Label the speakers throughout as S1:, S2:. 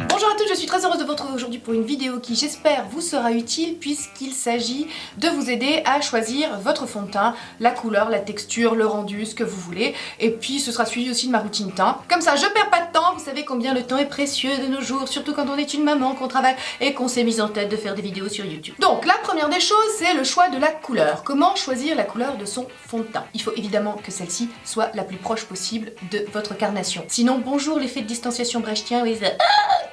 S1: Bonjour à tous, je suis très heureuse de vous retrouver aujourd'hui pour une vidéo qui j'espère vous sera utile puisqu'il s'agit de vous aider à choisir votre fond de teint, la couleur, la texture, le rendu, ce que vous voulez. Et puis ce sera suivi aussi de ma routine teint. Comme ça je perds pas de temps, vous savez combien le temps est précieux de nos jours, surtout quand on est une maman, qu'on travaille et qu'on s'est mise en tête de faire des vidéos sur YouTube. Donc la première des choses c'est le choix de la couleur. Comment choisir la couleur de son fond de teint? Il faut évidemment que celle-ci soit la plus proche possible de votre carnation. Sinon bonjour l'effet de distanciation brechtien, oui,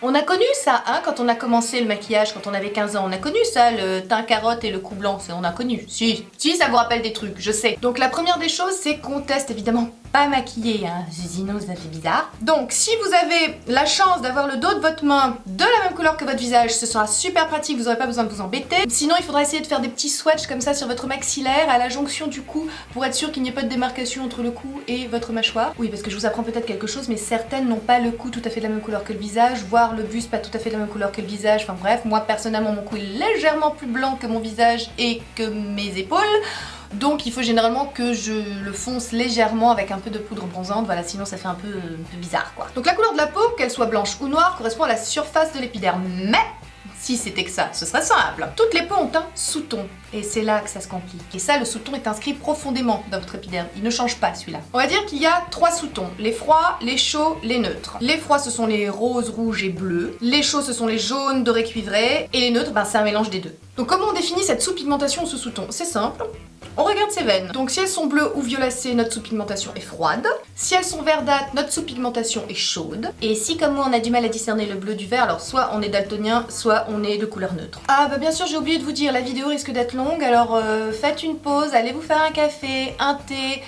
S1: on a connu ça, hein, quand on a commencé le maquillage, quand on avait 15 ans, on a connu ça, le teint carotte et le cou blanc, on a connu. Si, ça vous rappelle des trucs, je sais. Donc la première des choses, c'est qu'on teste évidemment pas maquillé, hein, sinon ça fait bizarre. Donc si vous avez la chance d'avoir le dos de votre main de la même couleur que votre visage, ce sera super pratique, vous n'aurez pas besoin de vous embêter. Sinon il faudra essayer de faire des petits swatchs comme ça sur votre maxillaire, à la jonction du cou, pour être sûr qu'il n'y ait pas de démarcation entre le cou et votre mâchoire. Oui, parce que je vous apprends peut-être quelque chose, mais certaines n'ont pas le cou tout à fait de la même couleur que le visage, voire le buste pas tout à fait de la même couleur que le visage, enfin bref, moi personnellement mon cou est légèrement plus blanc que mon visage et que mes épaules. Donc il faut généralement que je le fonce légèrement avec un peu de poudre bronzante, voilà, sinon ça fait un peu bizarre quoi. Donc la couleur de la peau, qu'elle soit blanche ou noire, correspond à la surface de l'épiderme, mais si c'était que ça, ce serait simple. Toutes les peaux ont un sous-ton, et c'est là que ça se complique. Et ça, le sous-ton est inscrit profondément dans votre épiderme, il ne change pas celui-là. On va dire qu'il y a 3 sous-tons, les froids, les chauds, les neutres. Les froids, ce sont les roses, rouges et bleus. Les chauds, ce sont les jaunes, dorés, cuivrés. Et les neutres, ben, c'est un mélange des deux. Donc comment on définit cette sous-pigmentation ou ce sous-ton? C'est simple. On regarde ses veines. Donc si elles sont bleues ou violacées, notre sous-pigmentation est froide. Si elles sont verdâtres, notre sous-pigmentation est chaude. Et si comme moi on a du mal à discerner le bleu du vert, alors soit on est daltonien, soit on est de couleur neutre. Ah bah bien sûr j'ai oublié de vous dire, la vidéo risque d'être longue, alors faites une pause, allez vous faire un café, un thé,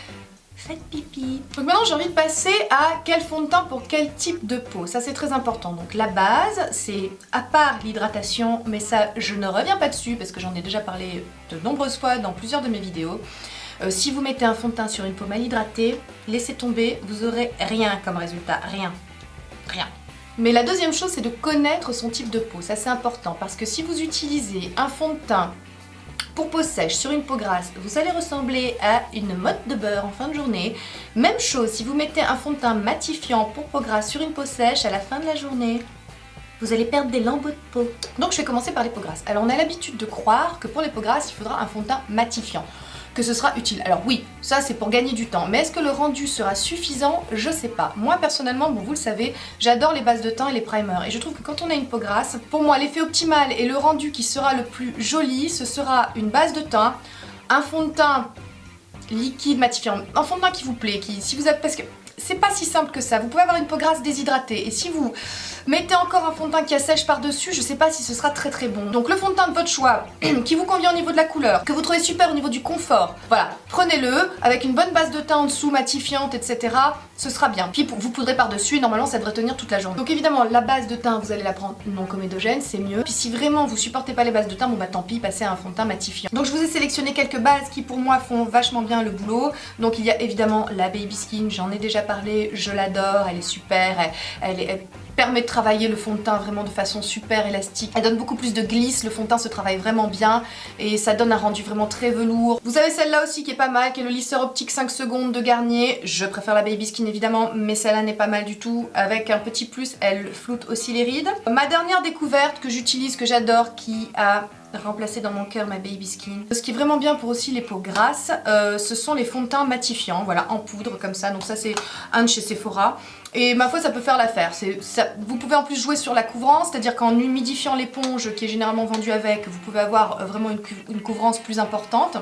S1: faites pipi. Donc maintenant j'ai envie de passer à quel fond de teint pour quel type de peau, ça c'est très important. Donc la base c'est, à part l'hydratation, mais ça je ne reviens pas dessus parce que j'en ai déjà parlé de nombreuses fois dans plusieurs de mes vidéos. Si vous mettez un fond de teint sur une peau mal hydratée, laissez tomber, vous aurez rien comme résultat, rien. Mais la deuxième chose c'est de connaître son type de peau, ça c'est important parce que si vous utilisez un fond de teint pour peau sèche sur une peau grasse, vous allez ressembler à une motte de beurre en fin de journée. Même chose, si vous mettez un fond de teint matifiant pour peau grasse sur une peau sèche, à la fin de la journée, vous allez perdre des lambeaux de peau. Donc je vais commencer par les peaux grasses. Alors on a l'habitude de croire que pour les peaux grasses, il faudra un fond de teint matifiant, que ce sera utile. Alors oui, ça c'est pour gagner du temps, mais est-ce que le rendu sera suffisant? Je sais pas. Moi personnellement, bon vous le savez, j'adore les bases de teint et les primers, et je trouve que quand on a une peau grasse, pour moi l'effet optimal et le rendu qui sera le plus joli, ce sera une base de teint, un fond de teint liquide matifiant, un fond de teint qui vous plaît, si vous avez, parce que c'est pas si simple que ça, vous pouvez avoir une peau grasse déshydratée, et si vous mettez encore un fond de teint qui assèche par-dessus, je sais pas si ce sera très bon. Donc le fond de teint de votre choix, qui vous convient au niveau de la couleur, que vous trouvez super au niveau du confort, voilà, prenez-le, avec une bonne base de teint en dessous, matifiante, etc., ce sera bien. Puis vous poudrez par-dessus, et normalement ça devrait tenir toute la journée. Donc évidemment, la base de teint, vous allez la prendre non comédogène, c'est mieux. Puis si vraiment vous supportez pas les bases de teint, bon bah tant pis, passez à un fond de teint matifiant. Donc je vous ai sélectionné quelques bases qui pour moi font vachement bien le boulot. Donc il y a évidemment la Baby Skin, j'en ai déjà parlé, je l'adore, elle est super, elle permet de travailler le fond de teint vraiment de façon super élastique. Elle donne beaucoup plus de glisse, le fond de teint se travaille vraiment bien et ça donne un rendu vraiment très velours. Vous avez celle-là aussi qui est pas mal, qui est le lisseur optique 5 secondes de Garnier. Je préfère la Baby Skin évidemment, mais celle-là n'est pas mal du tout. Avec un petit plus, elle floute aussi les rides. Ma dernière découverte que j'utilise, que j'adore, qui a remplacé dans mon cœur ma Baby Skin. Ce qui est vraiment bien pour aussi les peaux grasses, ce sont les fonds de teint matifiants, voilà, en poudre comme ça. Donc ça c'est un de chez Sephora. Et ma foi ça peut faire l'affaire. Vous pouvez en plus jouer sur la couvrance, c'est-à-dire qu'en humidifiant l'éponge qui est généralement vendue avec, vous pouvez avoir vraiment une couvrance plus importante.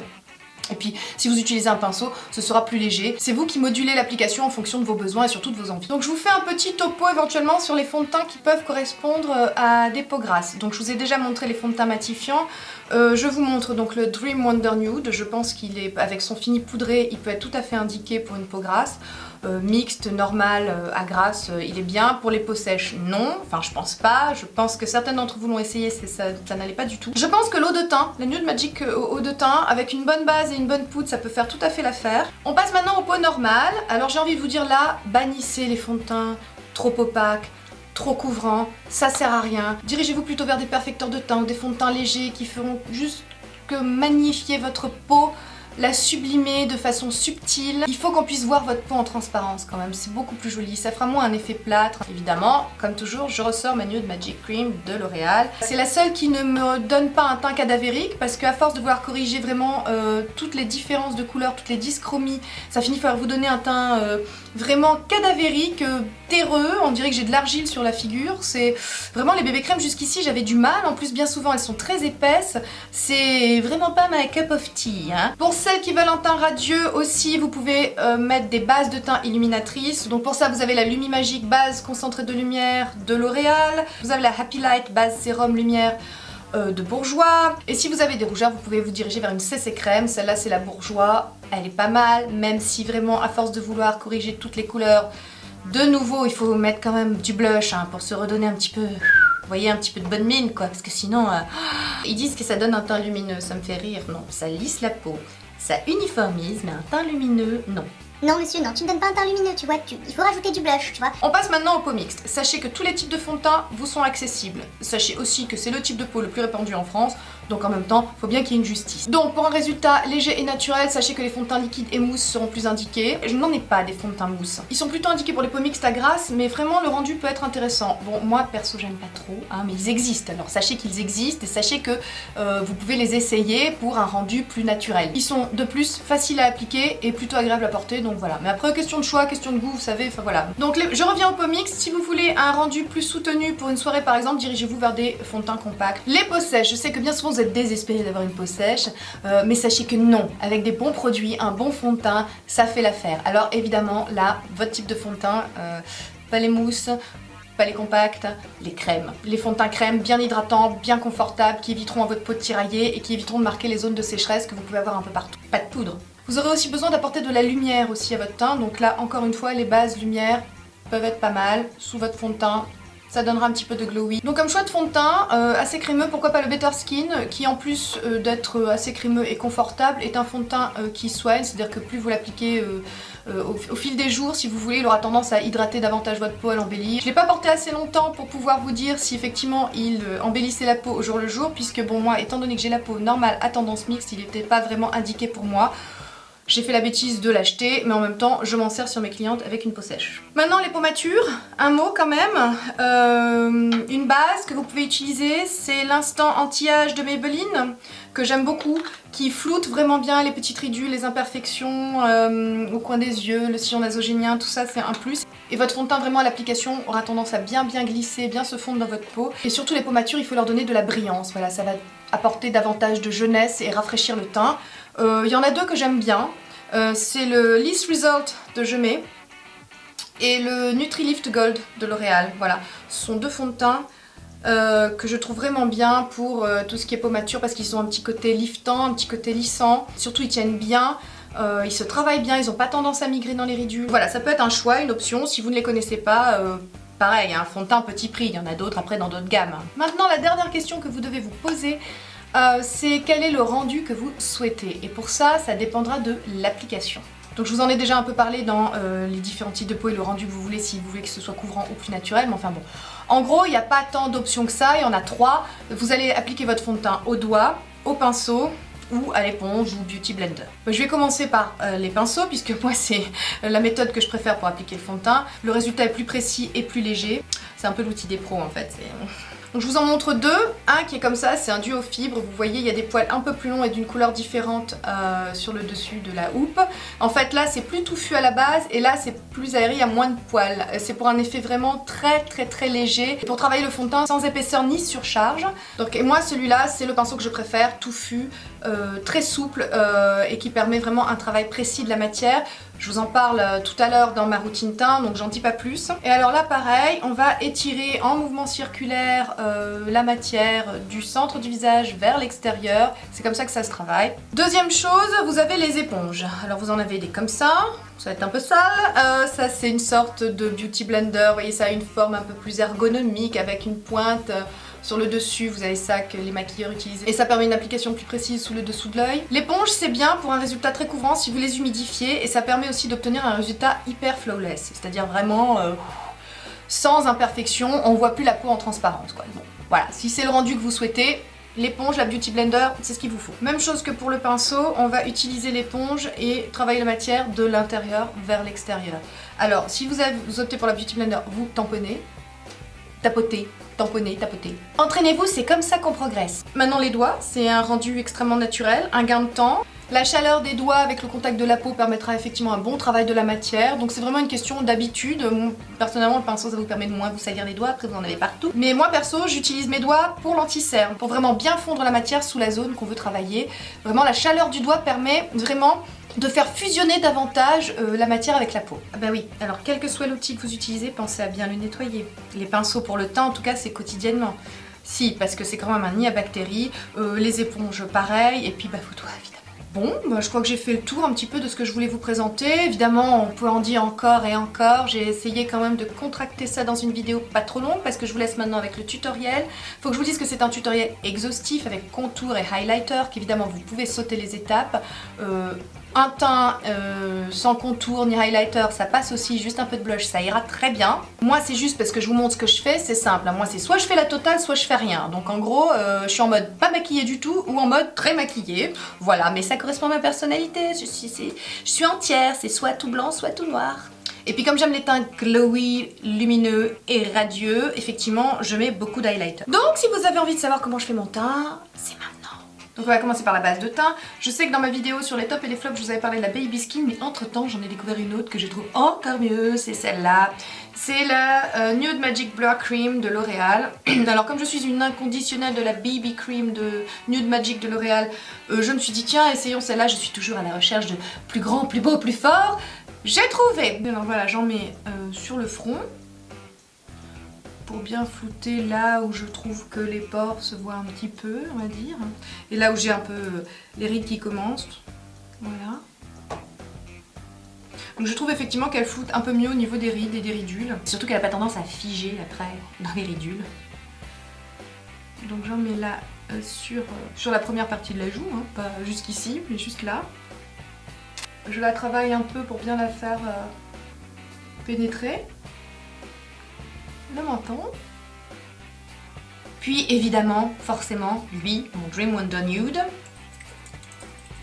S1: Et puis si vous utilisez un pinceau, ce sera plus léger. C'est vous qui modulez l'application en fonction de vos besoins et surtout de vos envies. Donc je vous fais un petit topo éventuellement sur les fonds de teint qui peuvent correspondre à des peaux grasses. Donc je vous ai déjà montré les fonds de teint matifiants. Je vous montre donc le Dream Wonder Nude. Je pense qu'il est, avec son fini poudré, il peut être tout à fait indiqué pour une peau grasse. Mixte, normal, à grasse, il est bien. Pour les peaux sèches, non. Enfin, je pense pas. Je pense que certaines d'entre vous l'ont essayé, ça n'allait pas du tout. Je pense que l'eau de teint, la Nude Magic eau de teint, avec une bonne base et une bonne poudre, ça peut faire tout à fait l'affaire. On passe maintenant aux peaux normales. Alors j'ai envie de vous dire là, bannissez les fonds de teint trop opaques, trop couvrants, ça sert à rien. Dirigez-vous plutôt vers des perfecteurs de teint ou des fonds de teint légers qui feront juste que magnifier votre peau. la sublimer de façon subtile. Il faut qu'on puisse voir votre peau en transparence quand même, c'est beaucoup plus joli, ça fera moins un effet plâtre. Évidemment, comme toujours, je ressors ma Nude Magic Cream de L'Oréal. C'est la seule qui ne me donne pas un teint cadavérique parce qu'à force de vouloir corriger vraiment toutes les différences de couleurs, toutes les dyschromies, ça finit par vous donner un teint vraiment cadavérique, terreux, on dirait que j'ai de l'argile sur la figure. C'est vraiment les bébés crèmes jusqu'ici j'avais du mal, en plus bien souvent elles sont très épaisses, c'est vraiment pas ma cup of tea hein. Pour celles qui veulent un teint radieux aussi, vous pouvez mettre des bases de teint illuminatrices. Donc pour ça vous avez la Lumi Magic base concentrée de lumière de L'Oréal, vous avez la Happy Light base sérum lumière de Bourjois. Et si vous avez des rougeurs, vous pouvez vous diriger vers une CC crème, celle-là c'est la Bourjois, elle est pas mal, même si vraiment à force de vouloir corriger toutes les couleurs, de nouveau il faut mettre quand même du blush hein, pour se redonner un petit peu, vous voyez, un petit peu de bonne mine quoi, parce que sinon ils disent que ça donne un teint lumineux, ça me fait rire, non, ça lisse la peau, ça uniformise, mais un teint lumineux, non.
S2: Non monsieur, non, tu ne donnes pas un teint lumineux, tu vois, il faut rajouter du blush, tu vois.
S1: On passe maintenant aux peaux mixtes. Sachez que tous les types de fond de teint vous sont accessibles. Sachez aussi que c'est le type de peau le plus répandu en France, donc en même temps, il faut bien qu'il y ait une justice. Donc pour un résultat léger et naturel, sachez que les fonds de teint liquides et mousse seront plus indiqués. Je n'en ai pas des fonds de teint mousse. Ils sont plutôt indiqués pour les peaux mixtes à grasse, mais vraiment le rendu peut être intéressant. Bon, moi perso j'aime pas trop, hein, mais ils existent. Alors sachez qu'ils existent et sachez que vous pouvez les essayer pour un rendu plus naturel. Ils sont de plus faciles à appliquer et plutôt agréables à porter, donc voilà. Mais après, question de choix, question de goût, vous savez, enfin voilà. Donc je reviens aux peaux mixtes. Si vous voulez un rendu plus soutenu pour une soirée par exemple, dirigez-vous vers des fonds de teint compacts. Les peaux sèches, je sais que bien souvent vous êtes désespérés d'avoir une peau sèche, mais sachez que non, avec des bons produits, un bon fond de teint, ça fait l'affaire. Alors évidemment, là, votre type de fond de teint, pas les mousses, pas les compacts, les crèmes. Les fonds de teint crème bien hydratants, bien confortables, qui éviteront à votre peau de tirailler et qui éviteront de marquer les zones de sécheresse que vous pouvez avoir un peu partout. Pas de poudre. Vous aurez aussi besoin d'apporter de la lumière aussi à votre teint, donc là encore une fois les bases lumière peuvent être pas mal sous votre fond de teint, ça donnera un petit peu de glowy. Donc comme choix de fond de teint, assez crémeux, pourquoi pas le Better Skin, qui en plus d'être assez crémeux et confortable, est un fond de teint qui soigne, c'est-à-dire que plus vous l'appliquez au fil des jours, si vous voulez, il aura tendance à hydrater davantage votre peau, à l'embellir. Je l'ai pas porté assez longtemps pour pouvoir vous dire si effectivement il embellissait la peau au jour le jour, puisque bon moi, étant donné que j'ai la peau normale à tendance mixte, il n'était pas vraiment indiqué pour moi. J'ai fait la bêtise de l'acheter, mais en même temps, je m'en sers sur mes clientes avec une peau sèche. Maintenant, les peaux matures, un mot quand même. Une base que vous pouvez utiliser, c'est l'instant anti-âge de Maybelline, que j'aime beaucoup, qui floute vraiment bien les petites ridules, les imperfections au coin des yeux, le sillon nasogénien, tout ça, c'est un plus. Et votre fond de teint, vraiment à l'application, aura tendance à bien glisser, bien se fondre dans votre peau. Et surtout, les peaux matures, il faut leur donner de la brillance. Voilà, ça va apporter davantage de jeunesse et rafraîchir le teint. Il y en a deux que j'aime bien, c'est le Liss Result de Gemay et le Nutri-Lift Gold de L'Oréal. Voilà, ce sont deux fonds de teint que je trouve vraiment bien pour tout ce qui est peau mature parce qu'ils ont un petit côté liftant, un petit côté lissant. Surtout ils tiennent bien, ils se travaillent bien, ils n'ont pas tendance à migrer dans les ridules. Voilà, ça peut être un choix, une option si vous ne les connaissez pas. Pareil, un fond de teint petit prix, il y en a d'autres après dans d'autres gammes. Maintenant la dernière question que vous devez vous poser, c'est quel est le rendu que vous souhaitez. Et pour ça, ça dépendra de l'application. Donc je vous en ai déjà un peu parlé dans les différents types de peau et le rendu que vous voulez, si vous voulez que ce soit couvrant ou plus naturel, mais enfin bon. En gros, il n'y a pas tant d'options que ça, il y en a 3. Vous allez appliquer votre fond de teint au doigt, au pinceau ou à l'éponge ou beauty blender. Je vais commencer par les pinceaux, puisque moi c'est la méthode que je préfère pour appliquer le fond de teint. Le résultat est plus précis et plus léger. C'est un peu l'outil des pros en fait. Donc je vous en montre deux, un qui est comme ça, c'est un duo fibre, vous voyez il y a des poils un peu plus longs et d'une couleur différente sur le dessus de la houppe. En fait là c'est plus touffu à la base et là c'est plus aéré, il y a moins de poils. C'est pour un effet vraiment très léger, et pour travailler le fond de teint sans épaisseur ni surcharge. Donc et moi celui-là c'est le pinceau que je préfère, touffu, très souple et qui permet vraiment un travail précis de la matière. Je vous en parle tout à l'heure dans ma routine teint, donc j'en dis pas plus. Et alors là pareil, on va étirer en mouvement circulaire la matière du centre du visage vers l'extérieur. C'est comme ça que ça se travaille. Deuxième chose, vous avez les éponges. Alors vous en avez des comme ça va être un peu sale. Ça c'est une sorte de beauty blender, vous voyez ça a une forme un peu plus ergonomique avec une pointe sur le dessus, vous avez ça que les maquilleurs utilisent et ça permet une application plus précise sous le dessous de l'œil. L'éponge c'est bien pour un résultat très couvrant si vous les humidifiez et ça permet aussi d'obtenir un résultat hyper flawless, c'est-à-dire vraiment sans imperfection, on voit plus la peau en transparence quoi. Bon, voilà, si c'est le rendu que vous souhaitez, l'éponge, la Beauty Blender, c'est ce qu'il vous faut. Même chose que pour le pinceau, on va utiliser l'éponge et travailler la matière de l'intérieur vers l'extérieur. Alors, si vous optez pour la Beauty Blender, vous tamponnez, tapotez, tamponnez, tapotez. Entraînez-vous, c'est comme ça qu'on progresse. Maintenant les doigts, c'est un rendu extrêmement naturel, un gain de temps. La chaleur des doigts avec le contact de la peau permettra effectivement un bon travail de la matière, donc c'est vraiment une question d'habitude. Personnellement, le pinceau ça vous permet de moins vous salir les doigts, après vous en avez partout. Mais moi perso, j'utilise mes doigts pour l'anti-cerne, pour vraiment bien fondre la matière sous la zone qu'on veut travailler. Vraiment la chaleur du doigt permet vraiment de faire fusionner davantage la matière avec la peau. Ah bah oui, alors quel que soit l'outil que vous utilisez, pensez à bien le nettoyer. Les pinceaux pour le teint en tout cas c'est quotidiennement. Si, parce que c'est quand même un nid à bactéries, les éponges pareil, et puis bah vos doigts évidemment. Bon, bah, je crois que j'ai fait le tour un petit peu de ce que je voulais vous présenter. Évidemment, on peut en dire encore et encore. J'ai essayé quand même de contracter ça dans une vidéo pas trop longue parce que je vous laisse maintenant avec le tutoriel. Faut que je vous dise que c'est un tutoriel exhaustif avec contour et highlighter, qu'évidemment vous pouvez sauter les étapes. Un teint sans contour ni highlighter, ça passe aussi, juste un peu de blush, ça ira très bien. Moi c'est juste parce que je vous montre ce que je fais, c'est simple. Moi c'est soit je fais la totale, soit je fais rien. Donc en gros, je suis en mode pas maquillée du tout ou en mode très maquillée. Voilà, mais ça correspond à ma personnalité. Je suis entière, c'est soit tout blanc, soit tout noir. Et puis comme j'aime les teints glowy, lumineux et radieux, effectivement je mets beaucoup d'highlighter. Donc si vous avez envie de savoir comment je fais mon teint, c'est maintenant. Donc on va commencer par la base de teint. Je sais que dans ma vidéo sur les tops et les flops, je vous avais parlé de la Baby Skin, mais entre temps j'en ai découvert une autre que je trouve encore mieux, c'est celle-là. C'est la Nude Magic Blur Cream de L'Oréal. Alors comme je suis une inconditionnelle de la BB Cream de Nude Magic de L'Oréal, je me suis dit tiens essayons celle-là, je suis toujours à la recherche de plus grand, plus beau, plus fort. J'ai trouvé. Alors voilà, j'en mets sur le front. Pour bien flouter là où je trouve que les pores se voient un petit peu, on va dire. Et là où j'ai un peu les rides qui commencent. Voilà. Donc je trouve effectivement qu'elle floute un peu mieux au niveau des rides et des ridules. Surtout qu'elle n'a pas tendance à figer après dans les ridules. Donc j'en mets là sur la première partie de la joue, hein, pas jusqu'ici, mais juste là. Je la travaille un peu pour bien la faire pénétrer. Le menton. Puis évidemment, forcément, lui, mon Dream Wonder Nude.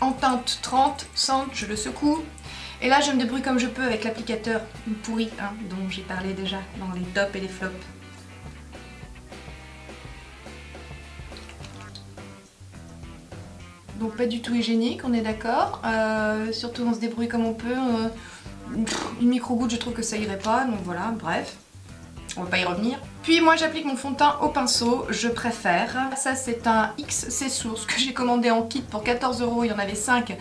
S1: En teinte 30, centre, je le secoue. Et là, je me débrouille comme je peux avec l'applicateur pourri, hein, dont j'ai parlé déjà dans les tops et les flops. Donc pas du tout hygiénique, on est d'accord. Surtout on se débrouille comme on peut. Une micro-goutte, je trouve que ça irait pas, donc voilà, bref. On va pas y revenir. Puis moi j'applique mon fond de teint au pinceau, je préfère. Ça c'est un XC Source que j'ai commandé en kit pour 14 €, il y en avait 5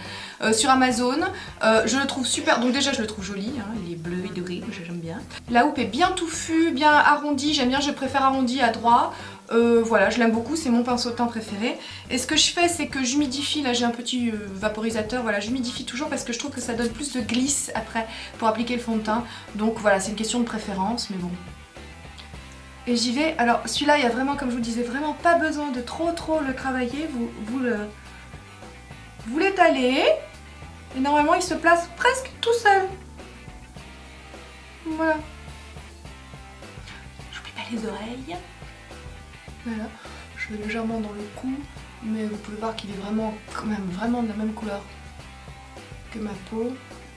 S1: sur Amazon. Je le trouve super, donc déjà je le trouve joli, hein, il est bleu et doré, j'aime bien. La houppe est bien touffue, bien arrondie, j'aime bien, je préfère arrondi à droit. Voilà, je l'aime beaucoup, c'est mon pinceau de teint préféré. Et ce que je fais, c'est que j'humidifie, là j'ai un petit vaporisateur, voilà, j'humidifie toujours parce que je trouve que ça donne plus de glisse après pour appliquer le fond de teint. Donc voilà, c'est une question de préférence, mais bon. Et j'y vais. Alors celui-là, il y a vraiment, comme je vous disais, vraiment pas besoin de trop le travailler. Vous l'étalez et normalement il se place presque tout seul. Voilà. J'oublie pas les oreilles. Voilà. Je vais légèrement dans le cou, mais vous pouvez voir qu'il est vraiment, quand même, vraiment de la même couleur que ma peau.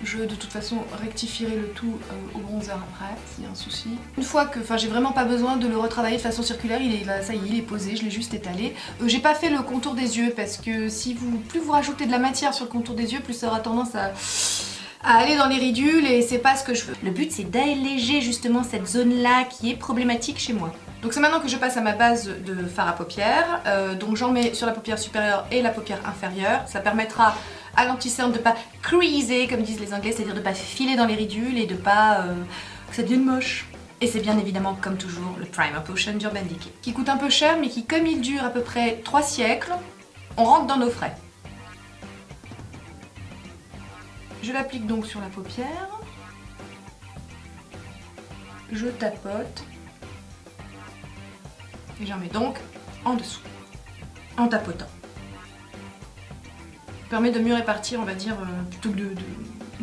S1: Je de toute façon rectifierai le tout au bronzer après, s'il y a un souci. Une fois que, j'ai vraiment pas besoin de le retravailler de façon circulaire, il est là, ça y est, il est posé, je l'ai juste étalé. J'ai pas fait le contour des yeux parce que si plus vous rajoutez de la matière sur le contour des yeux, plus ça aura tendance à aller dans les ridules et c'est pas ce que je veux. Le but c'est d'alléger justement cette zone-là qui est problématique chez moi. Donc c'est maintenant que je passe à ma base de fard à paupières. Donc j'en mets sur la paupière supérieure et la paupière inférieure. Ça permettra à l'anti-cerne de pas creaser comme disent les anglais, c'est-à-dire de pas filer dans les ridules et de pas que ça devienne moche. Et c'est bien évidemment comme toujours le Primer Potion d'Urban Decay qui coûte un peu cher mais qui comme il dure à peu près 3 siècles, on rentre dans nos frais. Je l'applique donc sur la paupière. Je tapote. Et j'en mets donc en dessous, en tapotant. Ça permet de mieux répartir, on va dire, plutôt que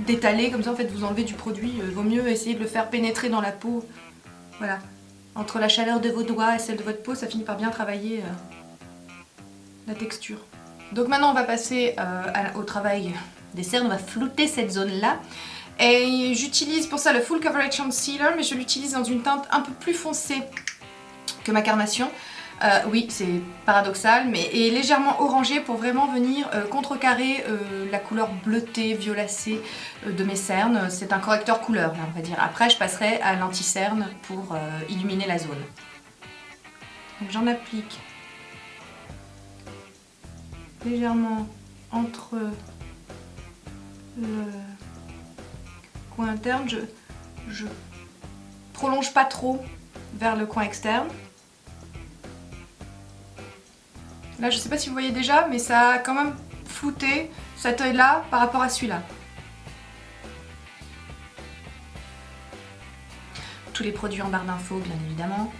S1: d'étaler, comme ça en fait vous enlevez du produit, vaut mieux essayer de le faire pénétrer dans la peau. Voilà, entre la chaleur de vos doigts et celle de votre peau, ça finit par bien travailler la texture. Donc maintenant on va passer au travail des cernes, on va flouter cette zone là. Et j'utilise pour ça le Full Coverage Concealer, mais je l'utilise dans une teinte un peu plus foncée que ma carnation. Oui, c'est paradoxal, mais est légèrement orangé pour vraiment venir contrecarrer la couleur bleutée, violacée de mes cernes. C'est un correcteur couleur, là, on va dire. Après, je passerai à l'anti-cerne pour illuminer la zone. Donc j'en applique légèrement entre le coin interne. Je prolonge pas trop vers le coin externe. Là, je sais pas si vous voyez déjà, mais ça a quand même flouté cet œil-là par rapport à celui-là. Tous les produits en barre d'infos, bien évidemment.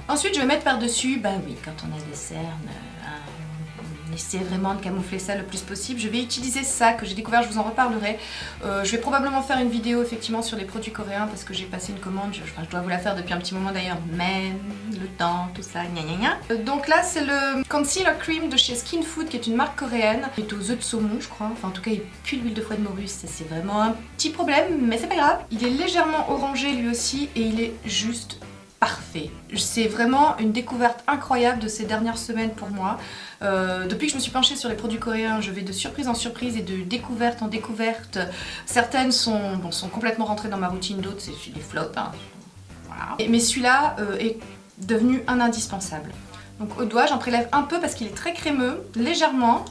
S1: Ensuite, je vais mettre par-dessus, bah oui, quand on a des cernes, on essaie vraiment de camoufler ça le plus possible. Je vais utiliser ça que j'ai découvert, je vous en reparlerai. Je vais probablement faire une vidéo effectivement sur les produits coréens parce que j'ai passé une commande, je dois vous la faire depuis un petit moment d'ailleurs, mais le temps, tout ça, gna gna gna. Donc là c'est le Concealer Cream de chez Skin Food qui est une marque coréenne. Il est aux œufs de saumon je crois, enfin en tout cas il pue l'huile de foie de morue, ça c'est vraiment un petit problème mais c'est pas grave. Il est légèrement orangé lui aussi et il est juste parfait. C'est vraiment une découverte incroyable de ces dernières semaines pour moi. Depuis que je me suis penchée sur les produits coréens, je vais de surprise en surprise et de découverte en découverte. Certaines sont complètement rentrées dans ma routine, d'autres c'est des flops. Hein. Voilà. Mais celui-là est devenu un indispensable. Donc au doigt, j'en prélève un peu parce qu'il est très crémeux, légèrement.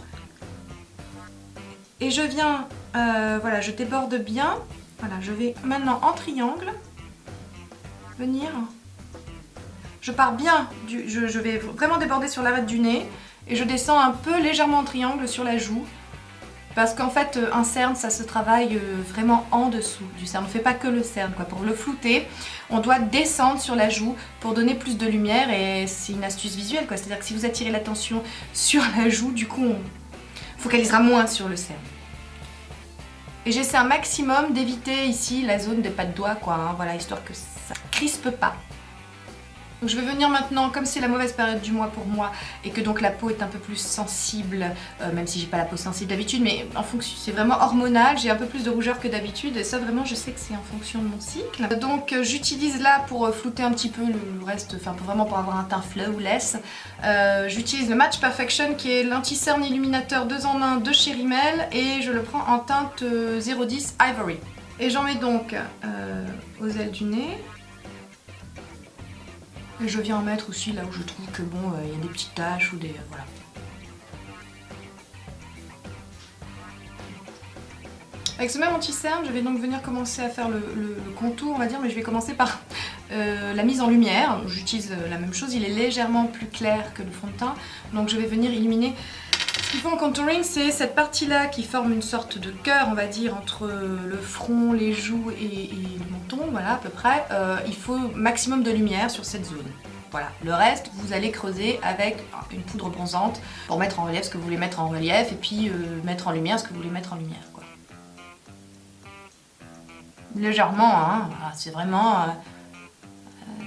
S1: Et je viens, voilà, je déborde bien. Voilà, je vais maintenant en triangle venir. Je pars bien, je vais vraiment déborder sur l'arête du nez et je descends un peu légèrement en triangle sur la joue parce qu'en fait un cerne ça se travaille vraiment en dessous du cerne, on ne fait pas que le cerne quoi. Pour le flouter on doit descendre sur la joue pour donner plus de lumière et c'est une astuce visuelle quoi, c'est-à-dire que si vous attirez l'attention sur la joue du coup on focalisera moins sur le cerne. Et j'essaie un maximum d'éviter ici la zone des pas de doigts quoi, hein, voilà, histoire que ça crispe pas. Donc je vais venir maintenant, comme c'est la mauvaise période du mois pour moi et que donc la peau est un peu plus sensible, même si j'ai pas la peau sensible d'habitude, mais en fonction, c'est vraiment hormonal, j'ai un peu plus de rougeur que d'habitude et ça vraiment je sais que c'est en fonction de mon cycle. Donc j'utilise là pour flouter un petit peu le reste, enfin vraiment pour avoir un teint flawless, j'utilise le Match Perfection qui est l'anti-cerne illuminateur 2 en 1 de chez Rimmel et je le prends en teinte 010 Ivory. Et j'en mets donc aux ailes du nez. Et je viens en mettre aussi là où je trouve que bon, il y a des petites taches ou des... voilà. Avec ce même anti-cerne, je vais donc venir commencer à faire le contour, on va dire, mais je vais commencer par la mise en lumière. J'utilise la même chose, il est légèrement plus clair que le fond de teint, donc je vais venir illuminer. Ce qu'il faut en contouring, c'est cette partie-là qui forme une sorte de cœur, on va dire, entre le front, les joues et le menton, voilà, à peu près. Il faut maximum de lumière sur cette zone. Voilà, le reste, vous allez creuser avec une poudre bronzante pour mettre en relief ce que vous voulez mettre en relief et puis mettre en lumière ce que vous voulez mettre en lumière, quoi. Légèrement, hein, c'est vraiment...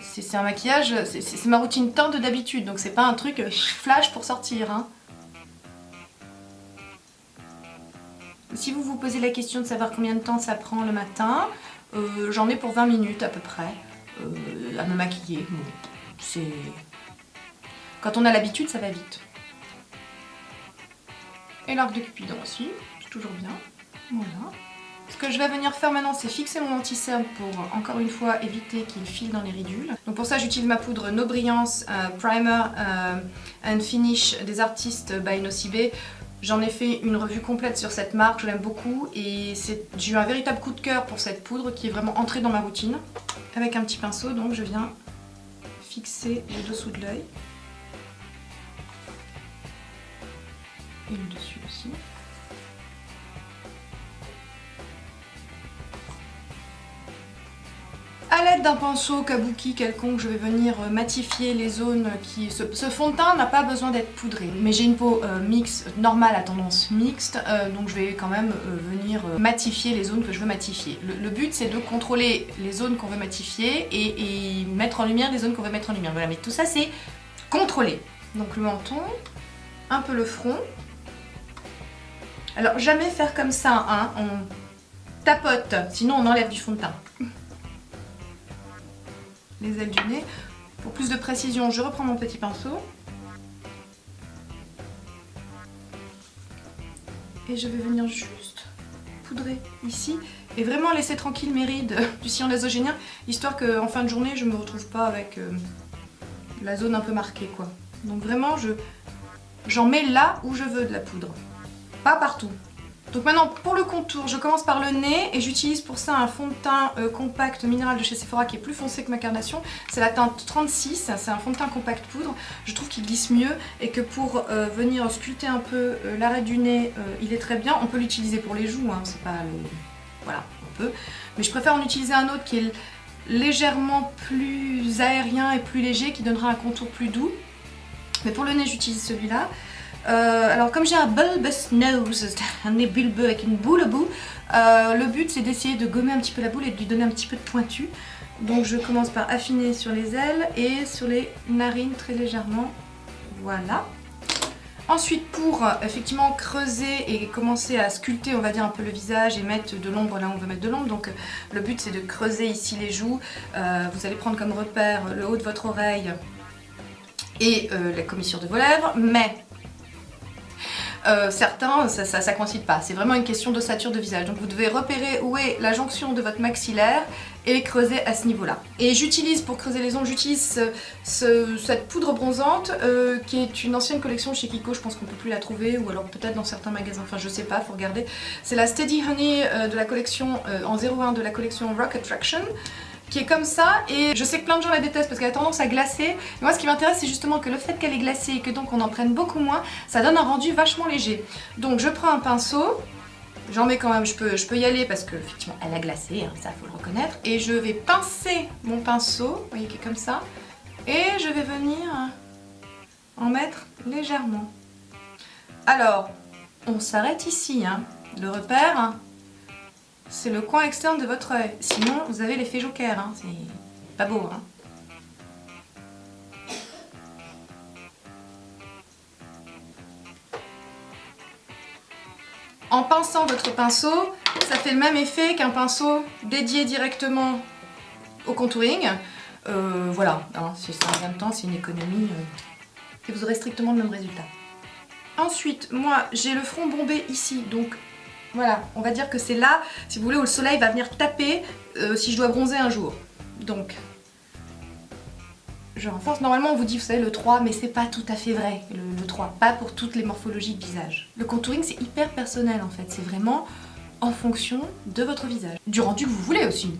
S1: c'est un maquillage, c'est ma routine teinte d'habitude, donc c'est pas un truc flash pour sortir, hein. Si vous vous posez la question de savoir combien de temps ça prend le matin, j'en ai pour 20 minutes à peu près à me maquiller. Bon, c'est... Quand on a l'habitude, ça va vite. Et l'arc de Cupidon aussi, c'est toujours bien. Voilà. Ce que je vais venir faire maintenant, c'est fixer mon anti-cerne pour, encore une fois, éviter qu'il file dans les ridules. Donc pour ça, j'utilise ma poudre No Brillance Primer and Finish des artistes by Nocibé. J'en ai fait une revue complète sur cette marque, je l'aime beaucoup et j'ai eu un véritable coup de cœur pour cette poudre qui est vraiment entrée dans ma routine. Avec un petit pinceau, donc je viens fixer le dessous de l'œil. Et le dessus aussi. A l'aide d'un pinceau kabuki quelconque, je vais venir matifier les zones qui... Ce fond de teint n'a pas besoin d'être poudré, mais j'ai une peau mixte, normale à tendance mixte, donc je vais quand même venir matifier les zones que je veux matifier. Le but c'est de contrôler les zones qu'on veut matifier et mettre en lumière les zones qu'on veut mettre en lumière. Voilà, mais tout ça c'est contrôlé. Donc le menton, un peu le front. Alors jamais faire comme ça, hein, on tapote, sinon on enlève du fond de teint. Les ailes du nez. Pour plus de précision, je reprends mon petit pinceau. Et je vais venir juste poudrer ici. Et vraiment laisser tranquille mes rides du sillon nasogénien, histoire qu'en fin de journée, je ne me retrouve pas avec la zone un peu marquée, quoi. Donc vraiment, j'en mets là où je veux de la poudre. Pas partout. Donc maintenant, pour le contour, je commence par le nez et j'utilise pour ça un fond de teint compact minéral de chez Sephora qui est plus foncé que ma carnation. C'est la teinte 36, c'est un fond de teint compact poudre. Je trouve qu'il glisse mieux et que pour venir sculpter un peu l'arrêt du nez, il est très bien. On peut l'utiliser pour les joues, hein, c'est pas le... Voilà, on peut. Mais je préfère en utiliser un autre qui est légèrement plus aérien et plus léger, qui donnera un contour plus doux. Mais pour le nez, j'utilise celui-là. Alors comme j'ai un bulbous nose, un nez bulbeux avec une boule au bout, le but c'est d'essayer de gommer un petit peu la boule et de lui donner un petit peu de pointu. Donc je commence par affiner sur les ailes et sur les narines très légèrement, voilà. Ensuite pour effectivement creuser et commencer à sculpter on va dire un peu le visage et mettre de l'ombre là où on veut mettre de l'ombre, donc le but c'est de creuser ici les joues, vous allez prendre comme repère le haut de votre oreille et la commissure de vos lèvres, mais certains, ça coïncide pas. C'est vraiment une question d'ossature de visage. Donc vous devez repérer où est la jonction de votre maxillaire et creuser à ce niveau-là. Et j'utilise, pour creuser les ongles, j'utilise cette poudre bronzante qui est une ancienne collection chez Kiko. Je pense qu'on peut plus la trouver, ou alors peut-être dans certains magasins. Enfin, je sais pas, faut regarder. C'est la Steady Honey de la collection en 01 de la collection Rock Attraction, qui est comme ça, et je sais que plein de gens la détestent parce qu'elle a tendance à glacer. Et moi ce qui m'intéresse c'est justement que le fait qu'elle est glacée et que donc on en prenne beaucoup moins, ça donne un rendu vachement léger. Donc je prends un pinceau, j'en mets quand même, je peux y aller parce que effectivement elle a glacé, hein, ça faut le reconnaître, et je vais pincer mon pinceau, vous voyez qui est comme ça, et je vais venir en mettre légèrement. Alors, on s'arrête ici, hein. Le repère, hein, c'est le coin externe de votre œil. Sinon, vous avez l'effet Joker, hein. C'est pas beau, hein. En pinçant votre pinceau, ça fait le même effet qu'un pinceau dédié directement au contouring. Voilà, hein, c'est ça en même temps, c'est une économie et vous aurez strictement le même résultat. Ensuite, moi, j'ai le front bombé ici, donc voilà, on va dire que c'est là, si vous voulez, où le soleil va venir taper si je dois bronzer un jour. Donc, je renforce. Normalement, on vous dit, vous savez, le 3, mais c'est pas tout à fait vrai, le 3. Pas pour toutes les morphologies de visage. Le contouring, c'est hyper personnel, en fait. C'est vraiment en fonction de votre visage. Du rendu que vous voulez aussi.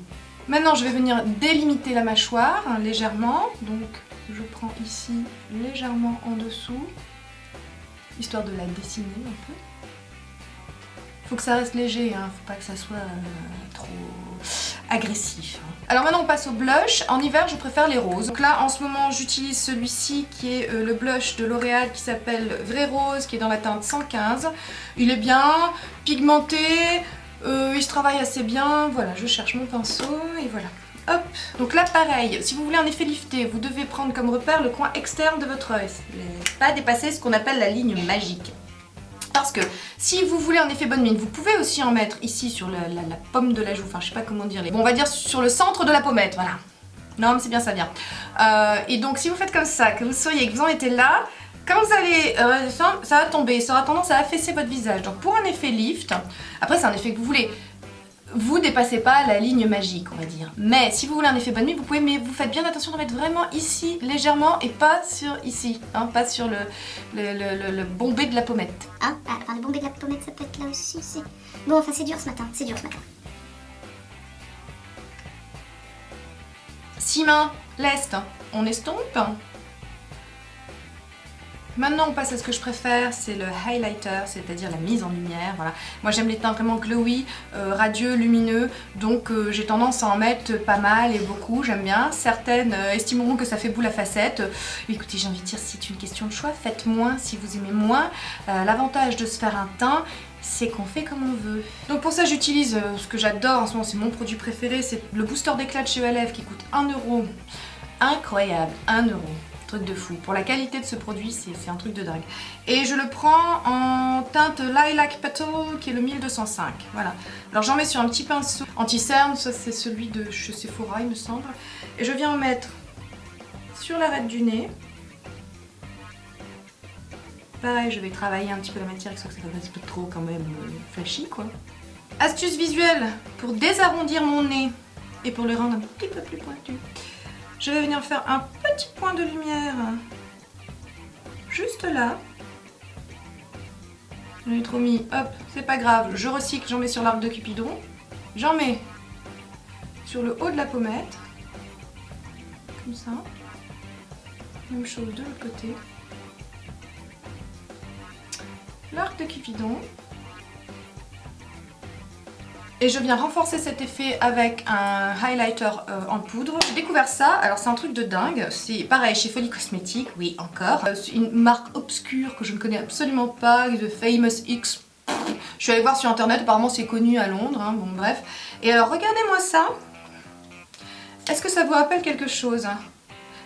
S1: Maintenant, je vais venir délimiter la mâchoire, hein, légèrement. Donc, je prends ici, légèrement en dessous, histoire de la dessiner un peu. Faut que ça reste léger, hein, faut pas que ça soit trop agressif. Alors maintenant on passe au blush. En hiver je préfère les roses. Donc là en ce moment j'utilise celui-ci qui est le blush de L'Oréal qui s'appelle Vrai Rose, qui est dans la teinte 115. Il est bien pigmenté, il se travaille assez bien. Voilà, je cherche mon pinceau et voilà. Hop. Donc là pareil, si vous voulez un effet lifté, vous devez prendre comme repère le coin externe de votre œil. Pas dépasser ce qu'on appelle la ligne magique. Parce que si vous voulez un effet bonne mine, vous pouvez aussi en mettre ici sur la pomme de la joue, enfin je sais pas comment dire, bon, on va dire sur le centre de la pommette, voilà. Non mais c'est bien, ça vient. Et donc si vous faites comme ça, que vous soyez, que vous en mettez là, quand vous allez ça va tomber, ça aura tendance à affaisser votre visage. Donc pour un effet lift, après c'est un effet que vous voulez, vous dépassez pas la ligne magique, on va dire. Mais si vous voulez un effet bonne nuit, vous pouvez, mais vous faites bien attention de mettre vraiment ici, légèrement, et pas sur ici, hein, pas sur le bombé de la pommette.
S2: Ah, alors le bombé de la pommette, ça peut être là aussi. Bon, enfin c'est dur ce matin, c'est dur ce matin.
S1: 6 mains, lest, on estompe. Maintenant on passe à ce que je préfère, c'est le highlighter, c'est-à-dire la mise en lumière. Voilà. Moi j'aime les teints vraiment glowy, radieux, lumineux, donc j'ai tendance à en mettre pas mal et beaucoup, j'aime bien. Certaines estimeront que ça fait boule à facettes. Écoutez, j'ai envie de dire, c'est une question de choix, faites moins si vous aimez moins. L'avantage de se faire un teint, c'est qu'on fait comme on veut. Donc pour ça j'utilise ce que j'adore en ce moment, c'est mon produit préféré, c'est le booster d'éclat de chez ELF qui coûte 1 €. Incroyable, 1 €. Truc de fou. Pour la qualité de ce produit, c'est un truc de dingue. Et je le prends en teinte Lilac Petal, qui est le 1205. Voilà. Alors j'en mets sur un petit pinceau anti-cerne, ça c'est celui de chez Sephora, il me semble. Et je viens en mettre sur l'arête du nez. Pareil, je vais travailler un petit peu la matière, histoire que ça fasse un petit peu trop quand même flashy, quoi. Astuce visuelle pour désarrondir mon nez et pour le rendre un petit peu plus pointu. Je vais venir faire un petit point de lumière juste là. J'en ai trop mis, hop, c'est pas grave, je recycle, j'en mets sur l'arc de Cupidon. J'en mets sur le haut de la pommette, comme ça. Même chose de l'autre côté. L'arc de Cupidon. Et je viens renforcer cet effet avec un highlighter en poudre. J'ai découvert ça, alors c'est un truc de dingue. C'est pareil chez Folie Cosmétique, oui encore. C'est une marque obscure que je ne connais absolument pas, de Famous X. Je suis allée voir sur internet, apparemment c'est connu à Londres, hein, bon bref. Et alors regardez-moi ça. Est-ce que ça vous rappelle quelque chose?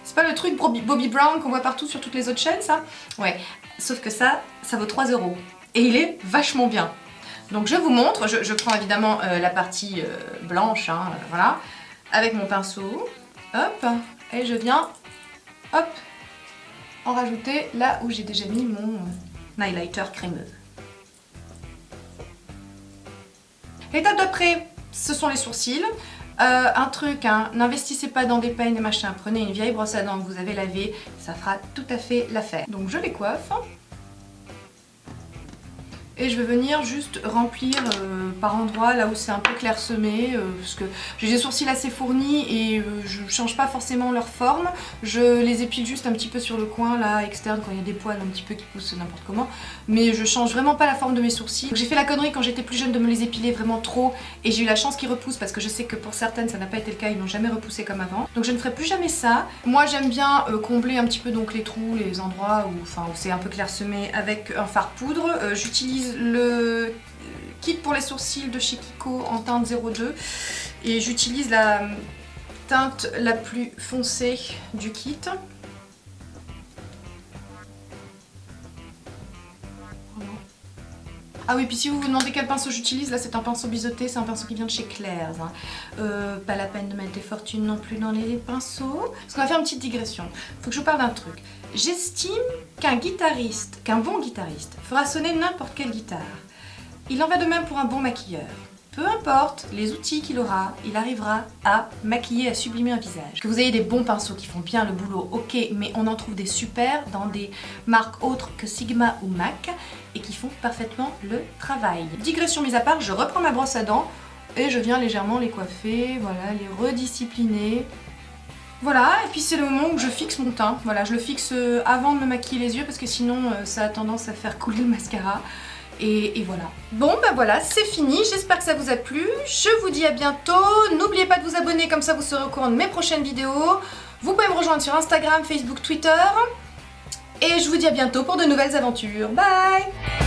S1: C'est pas le truc Bobbi Brown qu'on voit partout sur toutes les autres chaînes, ça? Ouais, sauf que ça vaut 3 €. Et il est vachement bien. Donc je vous montre, je prends évidemment la partie blanche, hein, voilà, avec mon pinceau, hop, et je viens, hop, en rajouter là où j'ai déjà mis mon highlighter crémeux. L'étape d'après, ce sont les sourcils. Un truc, hein, n'investissez pas dans des peignes et machin, prenez une vieille brosse à dents que vous avez lavée, ça fera tout à fait l'affaire. Donc je les coiffe. Et je vais venir juste remplir par endroits là où c'est un peu clairsemé parce que j'ai des sourcils assez fournis et je change pas forcément leur forme. Je les épile juste un petit peu sur le coin là externe quand il y a des poils un petit peu qui poussent n'importe comment. Mais je change vraiment pas la forme de mes sourcils. J'ai fait la connerie quand j'étais plus jeune de me les épiler vraiment trop et j'ai eu la chance qu'ils repoussent parce que je sais que pour certaines ça n'a pas été le cas, ils n'ont jamais repoussé comme avant. Donc je ne ferai plus jamais ça. Moi j'aime bien combler un petit peu donc les trous, les endroits où c'est un peu clairsemé avec un fard poudre. J'utilise le kit pour les sourcils de chez Kiko en teinte 02 et j'utilise la teinte la plus foncée du kit. Ah oui, puis si vous vous demandez quel pinceau j'utilise, là c'est un pinceau biseauté, c'est un pinceau qui vient de chez Claire's. Hein. Pas la peine de mettre des fortunes non plus dans les pinceaux. Parce qu'on va faire une petite digression. Faut que je vous parle d'un truc. J'estime qu'un bon guitariste, fera sonner n'importe quelle guitare. Il en va de même pour un bon maquilleur. Peu importe les outils qu'il aura, il arrivera à maquiller, à sublimer un visage. Que vous ayez des bons pinceaux qui font bien le boulot, ok, mais on en trouve des super dans des marques autres que Sigma ou MAC et qui font parfaitement le travail. Digression mise à part, je reprends ma brosse à dents et je viens légèrement les coiffer, voilà, les rediscipliner. Voilà, et puis c'est le moment où je fixe mon teint. Voilà, je le fixe avant de me maquiller les yeux parce que sinon ça a tendance à faire couler le mascara. Et voilà. Bon ben voilà, c'est fini, j'espère que ça vous a plu. Je vous dis à bientôt. N'oubliez pas de vous abonner, comme ça vous serez au courant de mes prochaines vidéos. Vous pouvez me rejoindre sur Instagram, Facebook, Twitter. Et je vous dis à bientôt pour de nouvelles aventures. Bye!